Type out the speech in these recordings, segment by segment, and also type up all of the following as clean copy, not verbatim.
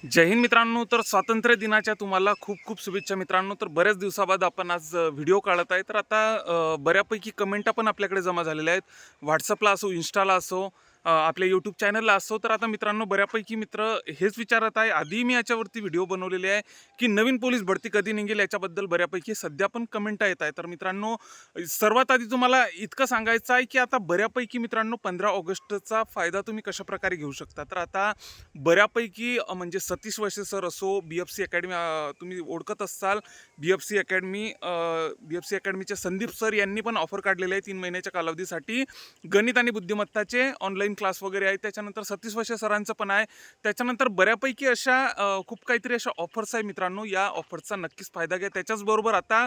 जय हिंद मित्रांनो. तर स्वातंत्र्य दिनाच्या तुम्हाला खूप खूप शुभेच्छा मित्रांनो. तर बऱ्याच दिवसाबाद आपण आज व्हिडिओ काढत आहे. तर आता बऱ्यापैकी कमेंटा पण आपल्याकडे जमा झालेल्या आहेत. व्हॉट्सअपला असो, इन्स्टाला असो, आपल्या यूट्यूब चॅनलला असो. तर आता मित्रांनो बऱ्यापैकी मित्र हेच विचारत आहे, आधी मी याच्यावरती व्हिडिओ बनवलेले आहे की नवीन पोलीस भरती कधी निघेल, याच्याबद्दल बऱ्यापैकी सध्या पण कमेंटा येत आहे. तर मित्रांनो सर्वात आधी तुम्हाला इतकं सांगायचं आहे की आता बऱ्यापैकी मित्रांनो 15 ऑगस्टचा फायदा तुम्ही कशाप्रकारे घेऊ शकता. तर आता बऱ्यापैकी म्हणजे सतीश वैसे सर असो, BFC अकॅडमी तुम्ही ओळखत असाल. BFC अकॅडमीचे संदीप सर यांनी पण ऑफर काढलेले आहे 3 महिन्याच्या कालावधीसाठी. गणित आणि बुद्धिमत्ताचे ऑनलाईन क्लास वगैरे आहेत. त्याच्यानंतर सतीश वैसे सरांचं पण आहे. त्याच्यानंतर बऱ्यापैकी अशा खूप काहीतरी अशा ऑफर्स आहे मित्रांनो. या ऑफरचा नक्कीच फायदा घ्या. त्याच्याचबरोबर आता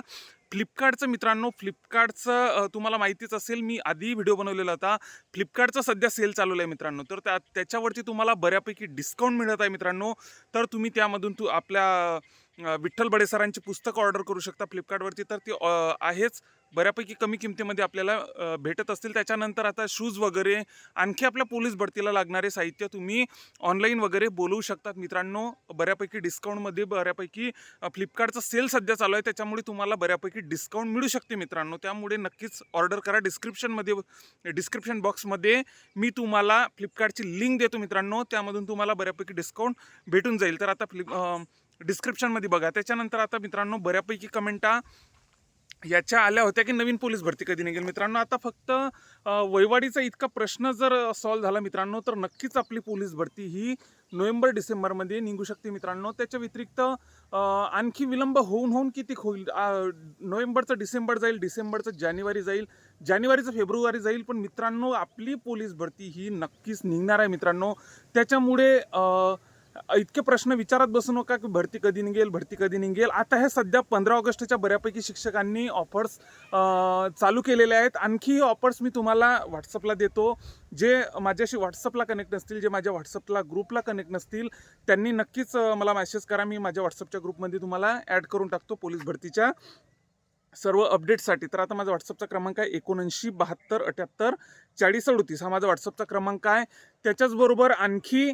फ्लिपकार्टचं मित्रांनो, फ्लिपकार्टचं तुम्हाला माहितीच असेल, मी आधी व्हिडिओ बनवलेला होता. फ्लिपकार्टचा सध्या सेल चालवला आहे मित्रांनो. तर त्याच्यावरती तुम्हाला बऱ्यापैकी डिस्काउंट मिळत आहे मित्रांनो. तर तुम्ही त्यामधून आपल्या विठ्ठल बडे सरांची पुस्तकं ऑर्डर करू शकता फ्लिपकार्टवरती. तर ती आहेच बऱ्यापैकी कमी किमतीमध्ये आपल्याला भेटत असतील. त्याच्यानंतर आता शूज वगैरे, आणखी आपल्या पोलीस भरतीला लागणारे साहित्य तुम्ही ऑनलाईन वगैरे बोलवू शकतात मित्रांनो. बऱ्यापैकी डिस्काउंटमध्ये बऱ्यापैकी फ्लिपकार्टचा सेल सध्या चालू आहे. त्याच्यामुळे तुम्हाला बऱ्यापैकी डिस्काउंट मिळू शकते मित्रांनो. त्यामुळे नक्कीच ऑर्डर करा. डिस्क्रिप्शन बॉक्समध्ये मी तुम्हाला फ्लिपकार्टची लिंक देतो मित्रांनो. त्यामधून तुम्हाला बऱ्यापैकी डिस्काउंट भेटून जाईल. तर आता डिस्क्रिप्शनमध्ये बघा. त्याच्यानंतर आता मित्रांनो बऱ्यापैकी कमेंटा याच्या आल्या होत्या की नवीन पोलीस भरती कधी निघेल. मित्रांनो आता फक्त वयवाढीचा इतका प्रश्न जर सॉल्व्ह झाला मित्रांनो, तर नक्कीच आपली पोलीस भरती ही नोव्हेंबर-डिसेंबरमध्ये निघू शकते मित्रांनो. त्याच्या व्यतिरिक्त आणखी विलंब होऊन होऊन किती होईल. नोव्हेंबरचं डिसेंबर जाईल, डिसेंबरचं जानेवारी जाईल, जानेवारीचं फेब्रुवारी जाईल, पण मित्रांनो आपली पोलीस भरती ही नक्कीच निघणार आहे मित्रांनो. त्याच्यामुळे इतके प्रश्न विचारत बसू नका की भरती कधी निघेल, भरती कधी निघेल. आता हे सध्या 15 ऑगस्टच्या बऱ्यापैकी शिक्षकांनी ऑफर्स चालू केलेले आहेत. आणखी ऑफर्स मी तुम्हाला व्हॉट्सअपला देतो. जे माझ्याशी व्हॉट्सअपला कनेक्ट नसतील, जे माझ्या व्हॉट्सअपला ग्रुपला कनेक्ट नसतील, त्यांनी नक्कीच मला मेसेज करा. मी माझ्या व्हॉट्सअपच्या ग्रुपमध्ये तुम्हाला ॲड करून टाकतो पोलीस भरतीच्या सर्व अपडेट्ससाठी. तर आता माझा व्हॉट्सअपचा क्रमांक आहे 79 72 78 40 38. हा माझा व्हॉट्सअपचा क्रमांक आहे. त्याच्याचबरोबर आणखी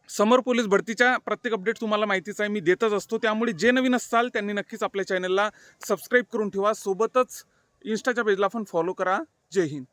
समर पोलीस भरतीच्या प्रत्येक अपडेट तुम्हाला माहितीच आहे, मी देतच असतो. त्यामुळे जे नवीन असाल त्यांनी नक्कीच आपल्या चॅनलला सबस्क्राईब करून ठेवा. सोबतच इन्स्टाच्या पेजला पण फॉलो करा. जय हिंद.